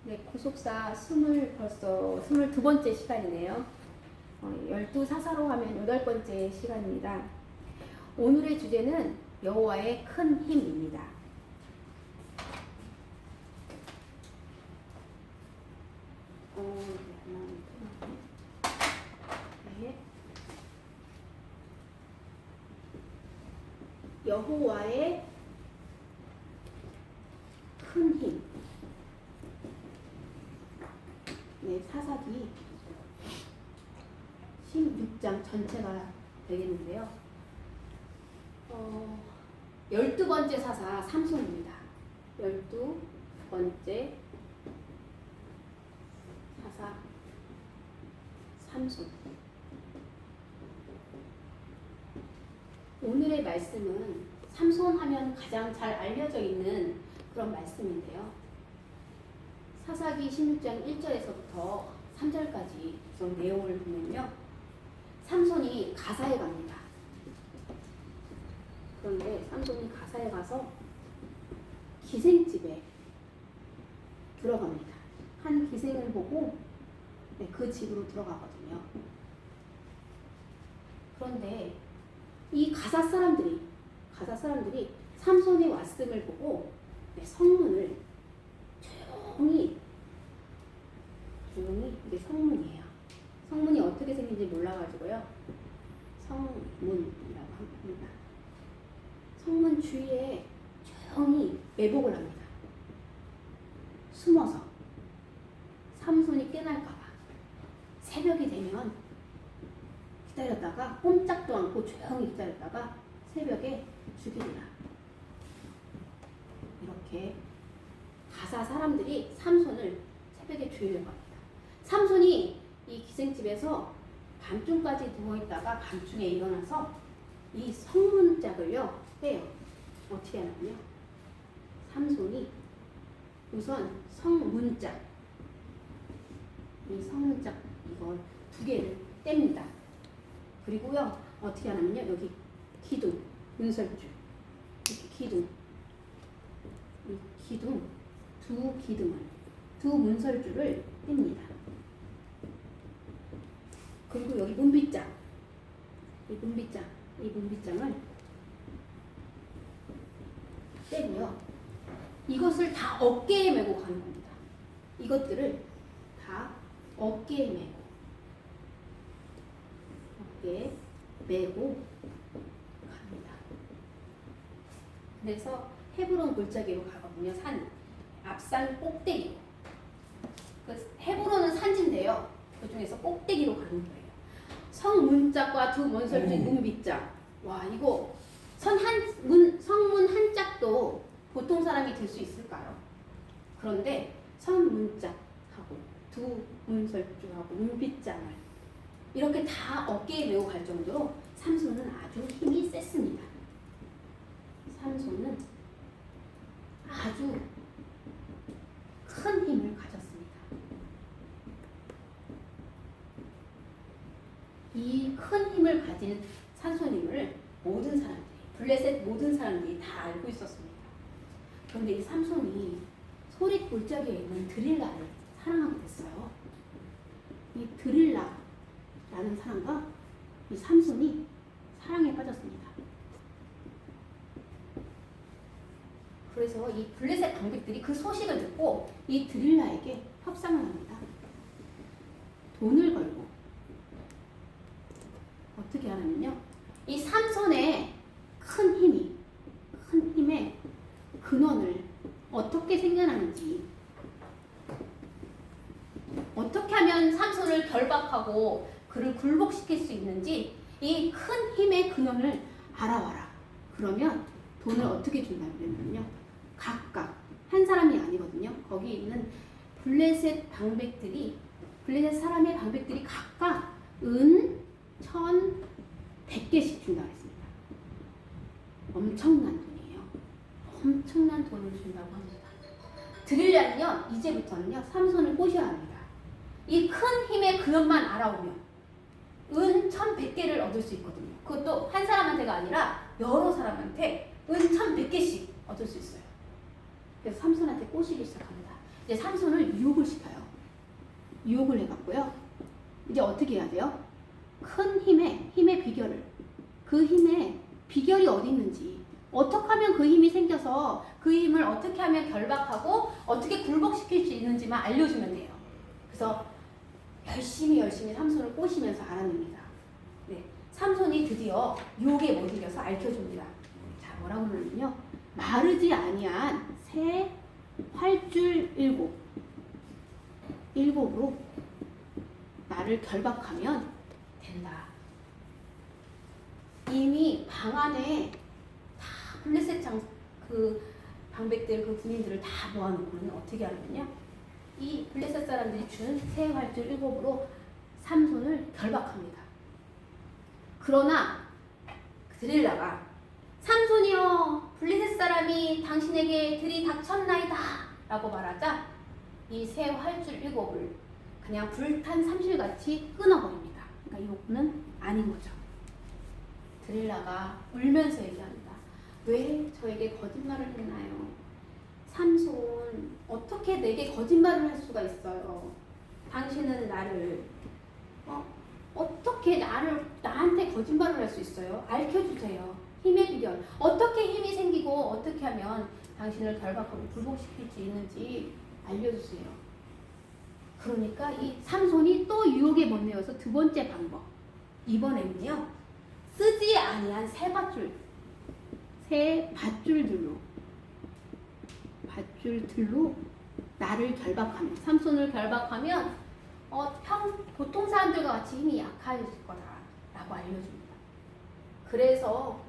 네, 고속사 벌써 22번째 시간이네요. 12사사로 하면 8번째 시간입니다. 오늘의 주제는 여호와의 큰 힘입니다. 네. 여호와의 큰 힘. 네, 사사기 16장 전체가 되겠는데요. 12번째 사사 삼손입니다. 12번째 사사 삼손. 오늘의 말씀은 삼손 하면 가장 잘 알려져 있는 그런 말씀인데요. 사사기 16장 1절에서부터 3절까지 그 내용을 보면요. 삼손이 가사에 갑니다. 그런데 삼손이 가사에 가서 기생집에 들어갑니다. 한 기생을 보고 그 집으로 들어가거든요. 그런데 이 가사 사람들이 삼손이 왔음을 보고 성문을 조용히 이게 성문이에요. 성문이 어떻게 생긴지 몰라가지고요. 성문이라고 합니다. 성문 주위에 조용히 매복을 합니다. 숨어서 삼손이 깨날까봐 새벽이 되면 기다렸다가 꼼짝도 않고 조용히 기다렸다가 새벽에 죽이리라. 이렇게 가사 사람들이 삼손을 새벽에 죽이려고 합니다. 삼손이 이 기생집에서 밤중까지 누워있다가 밤중에 일어나서 이 성문짝을요 빼요. 어떻게 하냐면요. 삼손이 우선 성문짝, 이 성문짝 이거 2개를 뗍니다. 그리고요 어떻게 하냐면요. 여기 기둥, 문설주, 이렇게 기둥, 이 기둥, 두 문설주를 뗍니다. 그리고 여기 문빗장, 이 문빗장을 떼고요. 이것을 다 어깨에 메고 가는 겁니다. 이것들을 다 어깨에 메고 갑니다. 그래서 헤브론 골짜기로 가거든요. 앞산 꼭대기로. 헤브론은 산지인데요. 그 중에서 꼭대기로 가는 거예요. 성문짝과 두 문설주 문빗장. 와, 이거 성문 한 짝도 보통 사람이 들 수 있을까요? 그런데 성문짝하고 두 문설주하고 문빗장을 이렇게 다 어깨에 메고 갈 정도로 삼손은 아주 힘이 셌습니다. 삼손은 아주 큰 힘을 가졌습니다. 이 큰 힘을 가진 삼손임을 모든 사람들이, 블레셋 모든 사람들이 다 알고 있었습니다. 그런데 이 삼손이 소릿 골짜기에 있는 드릴라를 사랑하게 됐어요. 이 드릴라라는 사람과 이 삼손이 사랑에 빠졌습니다. 그래서 이 블레셋 방백들이 그 소식을 듣고 이 드릴라에게 협상을 합니다. 돈을 걸고 어떻게 하냐면요. 이 삼손의 큰 힘의 근원을 어떻게 생겨나는지, 어떻게 하면 삼손을 결박하고 그를 굴복시킬 수 있는지 이 큰 힘의 근원을 알아와라. 그러면 돈을 어떻게 준다면요. 각각 한 사람이 아니거든요. 거기 있는 블레셋 사람의 방백들이 각각 은 1,100개씩 준다고 했습니다. 엄청난 돈이에요. 엄청난 돈을 준다고 합니다. 드릴라는요, 이제부터는요, 삼손을 꼬셔야 합니다. 이 큰 힘의 근원만 알아오면 은 1,100개를 얻을 수 있거든요. 그것도 한 사람한테가 아니라 여러 사람한테 은 1,100개씩 얻을 수 있어요. 그래서 삼손한테 꼬시기 시작합니다. 이제 삼손을 유혹을 시켜요. 유혹을 해갖고요. 이제 어떻게 해야 돼요? 큰 힘의 비결을, 그 힘의 비결이 어디 있는지, 어떻게 하면 그 힘이 생겨서 그 힘을 어떻게 하면 결박하고 어떻게 굴복시킬 수 있는지만 알려주면 돼요. 그래서 열심히 삼손을 꼬시면서 알아냅니다. 네, 삼손이 드디어 유혹에 못 이겨서 알려줍니다. 자, 뭐라고 그러냐면요. 마르지 아니한 새 활줄 일곱으로 나를 결박하면 된다. 이미 방 안에 다 블레셋 그 방백들, 그 군인들을 다 모아놓고는 어떻게 하냐면요. 이 블레셋 사람들이 준 새 활줄 7으로 삼손을 결박합니다. 그러나 드릴라가 삼손이여, 블레셋 사람이 당신에게 들이닥쳤나이다 라고 말하자 이 새 활줄 7을 그냥 불탄 삼실같이 끊어버립니다. 그러니까 이거는 아닌 거죠. 드릴라가 울면서 얘기합니다. 왜 저에게 거짓말을 했나요? 삼손, 어떻게 내게 거짓말을 할 수가 있어요? 당신은 나를 어떻게 나한테 거짓말을 할 수 있어요? 알려주세요. 힘의 비결. 어떻게 힘이 생기고 어떻게 하면 당신을 결박하고 굴복시킬 수 있는지 알려주세요. 그러니까 이 삼손이 또 유혹에 못 내어서 두 번째 방법. 이번에는요. 쓰지 아니한 새 밧줄들로 나를 결박하면, 삼손을 결박하면 보통 사람들과 같이 힘이 약해질 거다라고 알려줍니다. 그래서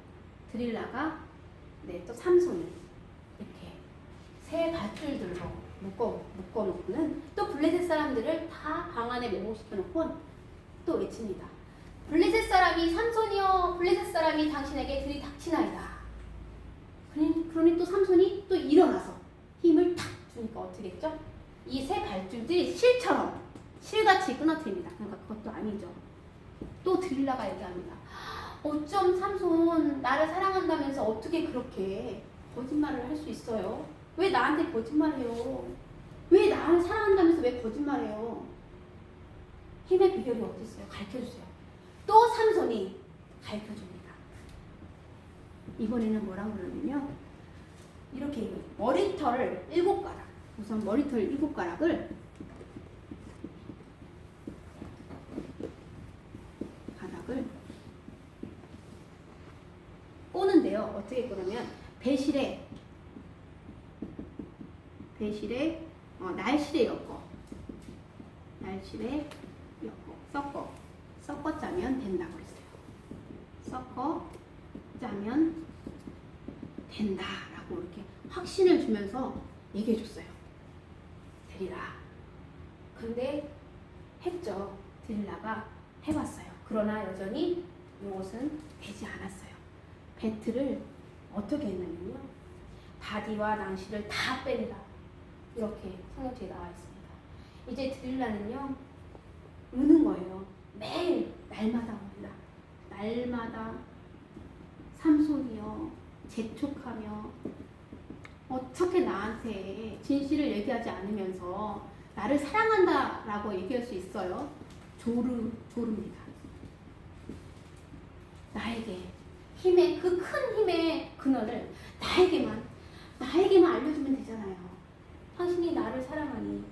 드릴라가 또 삼손을 이렇게 새 밧줄들로 묶어놓고는 또 블레셋 사람들을 다 방 안에 매복시켜놓고 또 외칩니다. 블레셋 사람이 삼손이여, 블레셋 사람이 당신에게 들이닥치나이다. 그러니 또 삼손이 또 일어나서 힘을 탁 주니까 어떻게 했죠? 이 새 밧줄들이 실같이 끊어뜨립니다. 그러니까 그것도 아니죠. 또 드릴라가 얘기합니다. 어쩜 삼손, 나를 사랑한다면서 어떻게 그렇게 거짓말을 할 수 있어요? 왜 나한테 거짓말해요? 왜 나를 사랑한다면서 왜 거짓말해요? 힘의 비결이 어디 있어요? 가르쳐주세요. 또 삼손이 가르쳐줍니다. 이번에는 뭐라고 그러냐면요. 이렇게 얘기해요. 머리털을 7가락. 우선 머리털 7가락을 꼬는데요. 어떻게 꼬냐면 배실에 날실에 엮어 섞어 짜면 된다고 그랬어요. 섞어 짜면 된다라고 이렇게 확신을 주면서 얘기해 줬어요. 드릴라. 근데 했죠. 드릴라가 해봤어요. 그러나 여전히 이것은 되지 않았어요. 배틀을 어떻게 했냐면요. 바디와 낭시를 다 빼리라. 이렇게 성경책에 나와 있습니다. 이제 드릴라는요. 우는 거예요. 매일 날마다 옵니다. 날마다 삼손이여 재촉하며 어떻게 나한테 진실을 얘기하지 않으면서 나를 사랑한다라고 얘기할 수 있어요. 조릅니다. 나에게 힘의 그 큰 힘의 근원을 나에게만 알려주면 되잖아요. 당신이 나를 사랑하니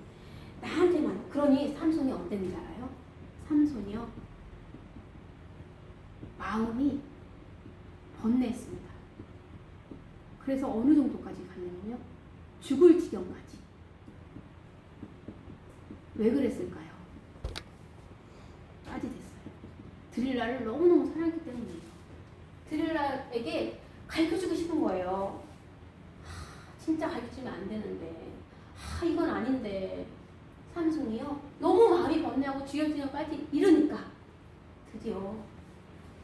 나한테만. 그러니 삼손이 어땠는지 알아요? 삼손이요. 마음이 번뇌했습니다. 그래서 어느 정도까지 갔냐면요. 죽을 지경까지. 왜 그랬을까요? 까지됐어요. 드릴라를 너무너무 사랑했기 때문이에요. 드릴라에게 가르쳐주고 싶은 거예요. 진짜 가르쳐주면 안 되는데, 이건 아닌데. 삼손이요. 너무 마음이 번뇌하고 주역지역까지 이러니까 드디어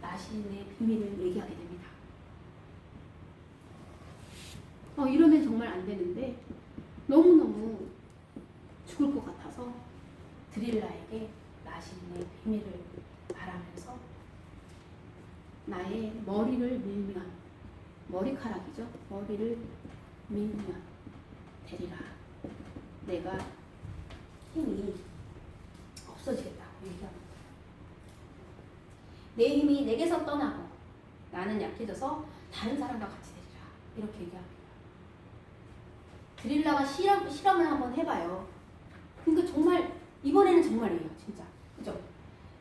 나신의 비밀을 얘기하게 됩니다. 이러면 정말 안 되는데 너무너무 죽을 것 같아서 드릴라에게 나신의 비밀을 말하면서 나의 머리를 밀면, 머리카락이죠. 머리를 밀면 되리라. 내가 힘이 없어지겠다고 얘기합니다. 내 힘이 내게서 떠나고 나는 약해져서 다른 사람과 같이 되리라. 이렇게 얘기합니다. 드릴라가 실험을 한번 해봐요. 그러니까 정말 이번에는 정말이에요. 진짜. 그죠?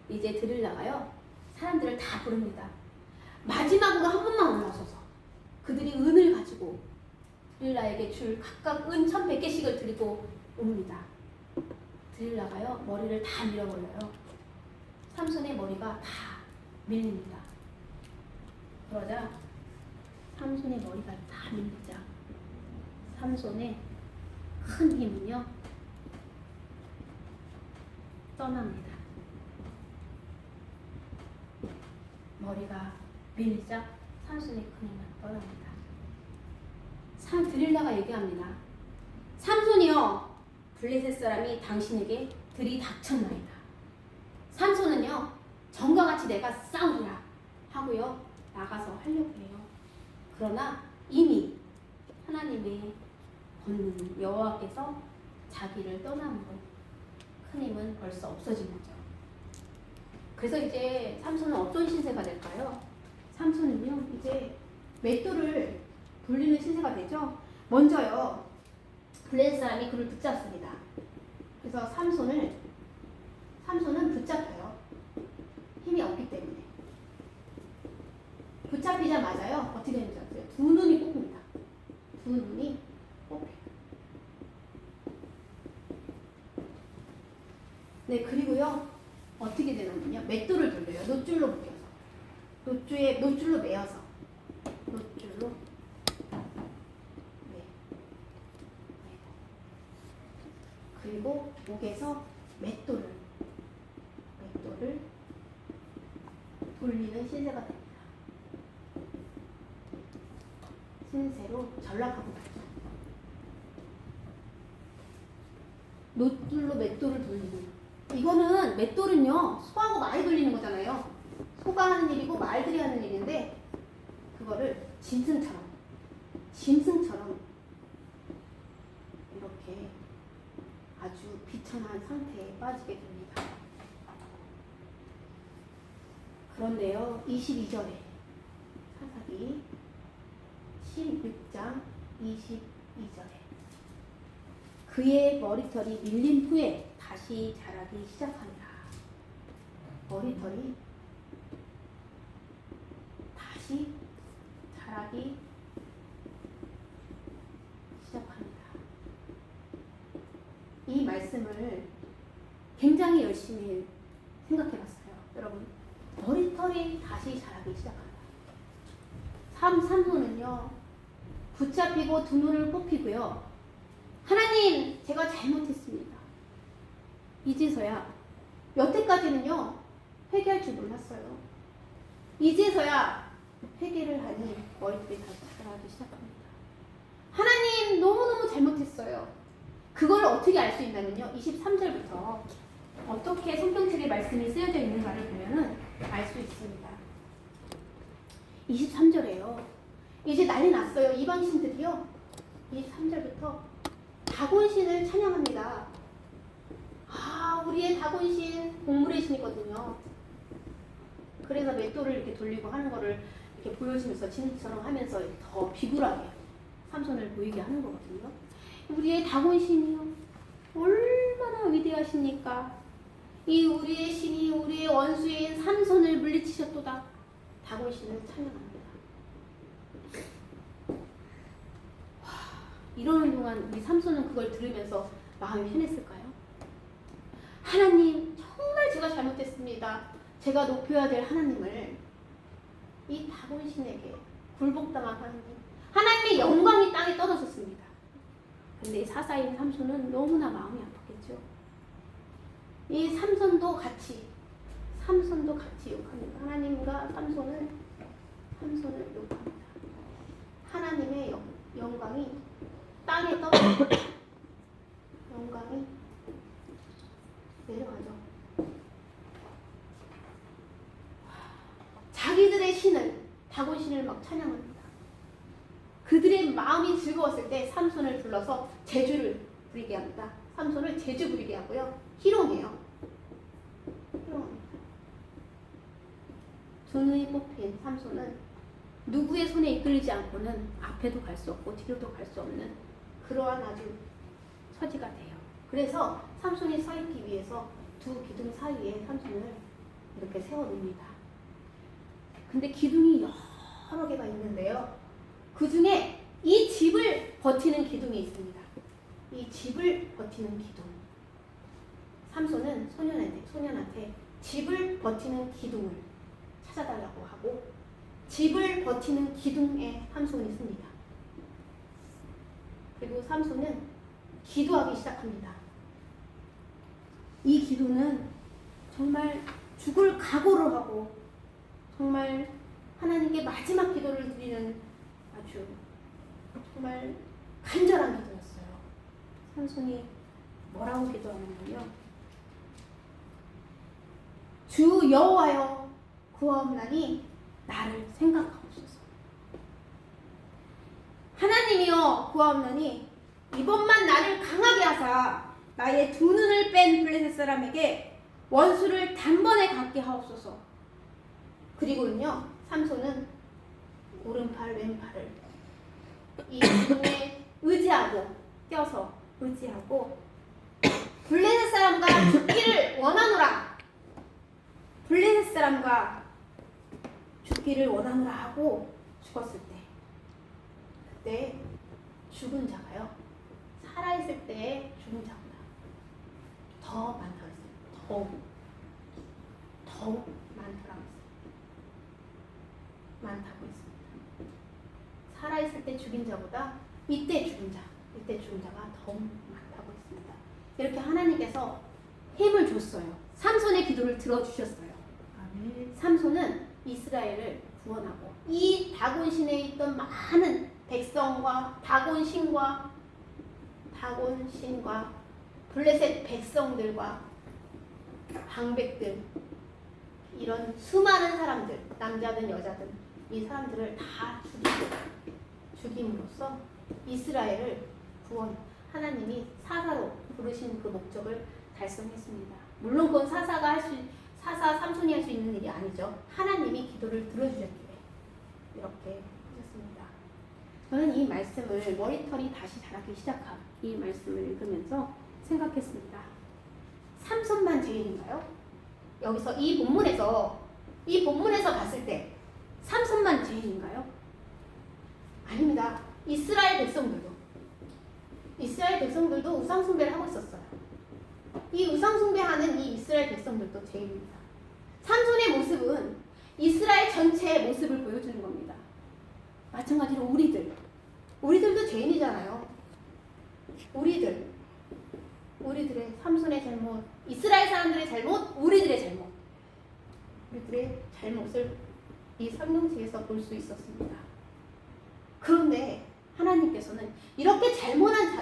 이제 드릴라가요. 사람들을 다 부릅니다. 마지막으로 한 번만 올라서서 그들이 은을 가지고 드릴라에게 줄 각각 은 1100개씩을 드리고 옵니다. 드릴라가요. 머리를 다 밀어버려요. 삼손의 머리가 다 밀립니다. 그러자 삼손의 머리가 다 밀리자 삼손의 큰 힘은요 떠납니다. 머리가 밀리자 삼손의 큰 힘은 떠납니다. 드릴라가 얘기합니다. 삼손이여, 블레셋 사람이 당신에게 들이닥쳤나이다. 삼손은요 전과 같이 내가 싸우리라 하고요 나가서 하려고 해요. 그러나 이미 하나님의 권능 여호와께서 자기를 떠남으로 큰 힘은 벌써 없어진 거죠. 그래서 이제 삼손은 어떤 신세가 될까요? 삼손은요 이제 맷돌을 돌리는 신세가 되죠. 먼저요 블레셋 사람이 그를 붙잡습니다. 그래서 삼손은 붙잡혀요. 힘이 없기 때문에. 붙잡히자마자요 어떻게 되는지 아세요? 두 눈이 뽑힙니다. 두 눈이 뽑혀요. 네, 그리고요 어떻게 되냐면요 맷돌을 돌려요. 놋줄로 묶여서 놋줄로 매어서 놋줄로 그리고 목에서 맷돌을 돌리는 신세가 됩니다. 신세로 전락하고 말죠. 놋줄로 맷돌을 돌리는 이거는 맷돌은요 소하고 말이 돌리는 거잖아요. 소가 하는 일이고 말들이 하는 일인데 그거를 짐승처럼 이렇게 아주 비천한 상태에 빠지게 됩니다. 그런데요 22절에 사사기 16장 22절에 그의 머리털이 밀린 후에 다시 자라기 시작합니다. 머리털이 다시 자라기 시작합니다. 이 말씀을 굉장히 열심히 생각해봤어요. 여러분 머리털이 다시 자라기 시작합니다. 삼손은요 붙잡히고 두 눈을 뽑히고요 하나님 제가 잘못했습니다. 이제서야 여태까지는요 회개할 줄 몰랐어요. 이제서야 회개를 하니 머리털이 다시 자라기 시작합니다. 하나님 너무너무 잘못했어요. 그걸 어떻게 알 수 있냐면요 23절부터 어떻게 성경책에 말씀이 쓰여져 있는가를 보면은 알 수 있습니다. 23절에요. 이제 난리 났어요. 이방신들이요. 23절부터 다곤신을 찬양합니다. 우리의 다곤신 곡물의 신이거든요. 그래서 맷돌을 이렇게 돌리고 하는 거를 이렇게 보여주면서 진처럼 하면서 더 비굴하게 삼손을 보이게 하는 거거든요. 우리의 다곤신이요. 얼마나 위대하십니까? 이 우리의 신이 우리의 원수인 삼손을 물리치셨도다. 다곤신을 찬양합니다. 이러는 동안 우리 삼손은 그걸 들으면서 마음이 편했을까요? 하나님 정말 제가 잘못했습니다. 제가 높여야 될 하나님을 이 다곤신에게 굴복당한 하나님의 영광이 땅에 떨어졌습니다. 근데 사사인 삼손은 너무나 마음이 아팠겠죠. 이 삼손도 같이 욕합니다. 하나님과 삼손을 욕합니다. 하나님의 영광이 땅에 떨어져 영광이 내려가죠. 자기들의 신을 다곤신을 막 찬양합니다. 그들의 마음이 즐거웠을 때 삼손을 불러서 제주를 부리게 합니다. 삼손을 재주 부리게 하고요. 희롱해요. 희롱합니다. 두 눈이 뽑힌 삼손은 누구의 손에 이끌리지 않고는 앞에도 갈 수 없고 뒤로도 갈 수 없는 그러한 아주 처지가 돼요. 그래서 삼손이 서 있기 위해서 두 기둥 사이에 삼손을 이렇게 세워놓습니다. 근데 기둥이 여러 개가 있는데요. 그 중에 이 집을 버티는 기둥이 있습니다. 이 집을 버티는 기둥. 삼손은 소년한테 집을 버티는 기둥을 찾아달라고 하고 집을 버티는 기둥에 삼손이 씁니다. 그리고 삼손은 기도하기 시작합니다. 이 기도는 정말 죽을 각오를 하고 정말 하나님께 마지막 기도를 드리는 아주 정말 간절한 기도였어요. 삼손이 뭐라고 기도하냐면요. 주 여호와여 구하옵나니 나를 생각하옵소서. 하나님이여 구하옵나니 이번만 나를 강하게 하사 나의 두 눈을 뺀 블레셋 사람에게 원수를 단번에 갖게 하옵소서. 그리고는요, 삼손은 오른팔 왼팔을 이 기둥에 의지하고 껴서 의지하고 블레셋 사람과 죽기를 원하노라. 블레셋 사람과 죽기를 원하노라 하고 죽었을 때 그때 죽은 자가요. 살아있을 때 죽은 자보다 더 많다고 했어요. 더욱 많다고 했습니다. 살아있을 때 죽인 자보다 이때 죽은 자가 더 많다고 했습니다. 이렇게 하나님께서 힘을 줬어요. 삼손의 기도를 들어주셨어요. 삼손은 이스라엘을 구원하고 이 다곤 신에 있던 많은 백성과 다곤 신과 블레셋 백성들과 방백들 이런 수많은 사람들 남자든 여자든 이 사람들을 다 죽임으로써 이스라엘을 하나님이 사사로 부르신 그 목적을 달성했습니다. 물론 그건 사사 삼손이 할 수 있는 일이 아니죠. 하나님이 기도를 들어주셨기에 이렇게 하셨습니다. 저는 이 말씀을 머리털이 다시 자라기 시작한 이 말씀을 읽으면서 생각했습니다. 삼손만 죄인인가요? 여기서 이 본문에서 봤을 때 삼손만 죄인인가요? 아닙니다. 이스라엘 백성들도 우상 숭배를 하고 있었어요. 이 우상 숭배하는 이 이스라엘 백성들도 죄인입니다. 삼손의 모습은 이스라엘 전체의 모습을 보여주는 겁니다. 마찬가지로 우리들도 죄인이잖아요. 우리들의 삼손의 잘못, 이스라엘 사람들의 잘못, 우리들의 잘못을 이 성경책에서 볼 수 있었습니다. 그런데 하나님께서는 이렇게 잘못한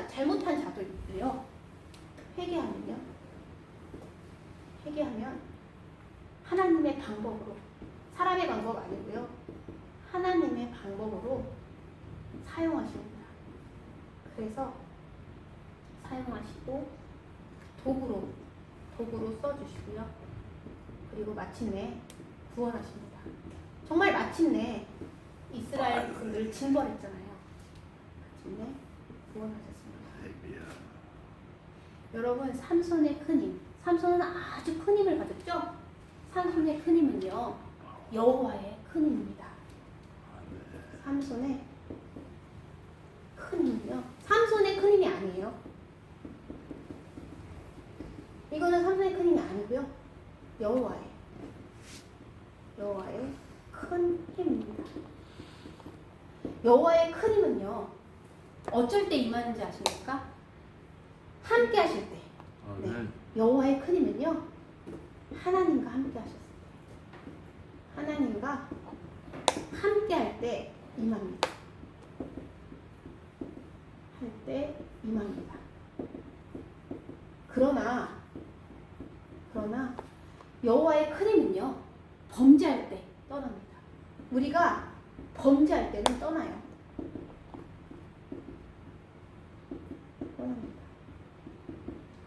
자들이요 회개하면 하나님의 방법으로, 사람의 방법 아니고요, 하나님의 방법으로 사용하십니다. 그래서 사용하시고 도구로 써주시고요. 그리고 마침내 구원하십니다. 정말 마침내 이스라엘 백성들을 징벌했잖아요. 마침내 구원하셨습니다. 여러분, 삼손의 큰 힘, 삼손은 아주 큰 힘을 받았죠? 삼손의 큰 힘은요, 여호와의 큰 힘입니다. 삼손의 큰 힘은요, 삼손의 큰 힘이 아니에요. 이거는 삼손의 큰 힘이 아니고요, 여호와의 큰 힘입니다. 여호와의 큰 힘은요, 어쩔 때 임하는지 아십니까? 함께 하실 때. 네. 여호와의 큰 힘은요, 하나님과 함께 하셨을 때, 하나님과 함께 할 때 임합니다. 그러나 여호와의 큰 힘은요, 범죄할 때 떠납니다. 우리가 범죄할 때는 떠납니다.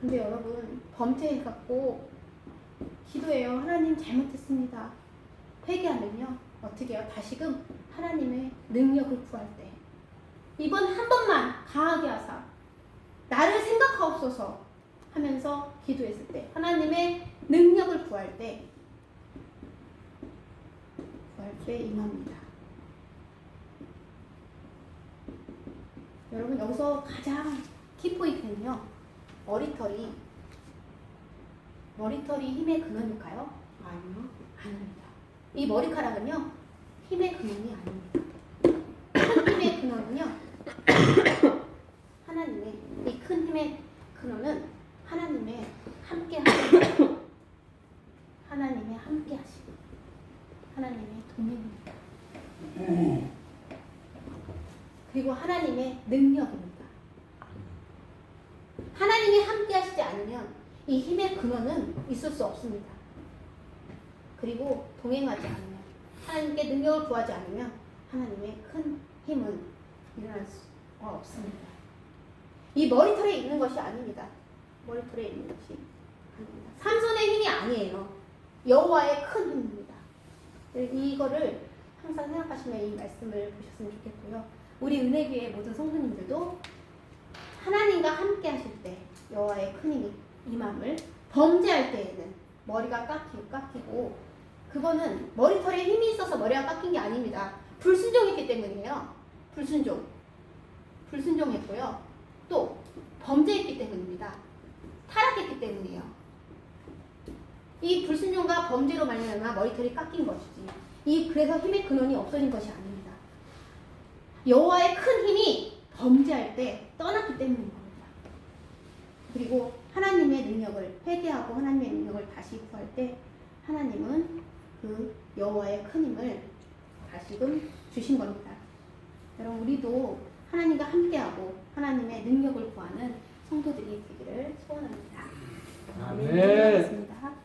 근데 여러분 범죄해갖고 기도해요. 하나님 잘못했습니다. 회개하면요. 어떻게 해요? 다시금 하나님의 능력을 구할 때 이번 한 번만 강하게 하사 나를 생각하옵소서 하면서 기도했을 때 하나님의 능력을 구할 때 임합니다. 여러분 여기서 가장 키포인트는요. 머리털이 힘의 근원일까요? 아니요. 아닙니다. 이 머리카락은요. 힘의 근원이 아닙니다. 큰 힘의 근원은요. 하나님의 이 큰 힘의 근원은 하나님의 함께 하시고 하나님의 함께 하시고 하나님의 동행입니다. 그리고 하나님의 능력입니다. 하나님이 함께 하시지 않으면 이 힘의 근원은 있을 수 없습니다. 그리고 동행하지 않으면 하나님께 능력을 구하지 않으면 하나님의 큰 힘은 일어날 수가 없습니다. 이 머리털에 있는 것이 아닙니다. 머리털에 있는 것이 아닙니다. 삼손의 힘이 아니에요. 여호와의 큰 힘입니다. 이거를 항상 생각하시면 이 말씀을 보셨으면 좋겠고요. 우리 은혜교회 모든 성도님들도 하나님과 함께 하실 때 여호와의 큰 힘이 임함을 범죄할 때에는 머리가 깎이고 그거는 머리털에 힘이 있어서 머리가 깎인 게 아닙니다. 불순종했기 때문이에요. 불순종했고요. 또 범죄했기 때문입니다. 타락했기 때문이에요. 이 불순종과 범죄로 말미암아 머리털이 깎인 것이지 그래서 힘의 근원이 없어진 것이 아닙니다. 여호와의 큰 힘이 범죄할 때 떠났기 때문인 겁니다. 그리고 하나님의 능력을 회개하고 하나님의 능력을 다시 구할 때 하나님은 그 여호와의 큰 힘을 다시금 주신 겁니다. 여러분 우리도 하나님과 함께하고 하나님의 능력을 구하는 성도들이 되기를 소원합니다. 아멘.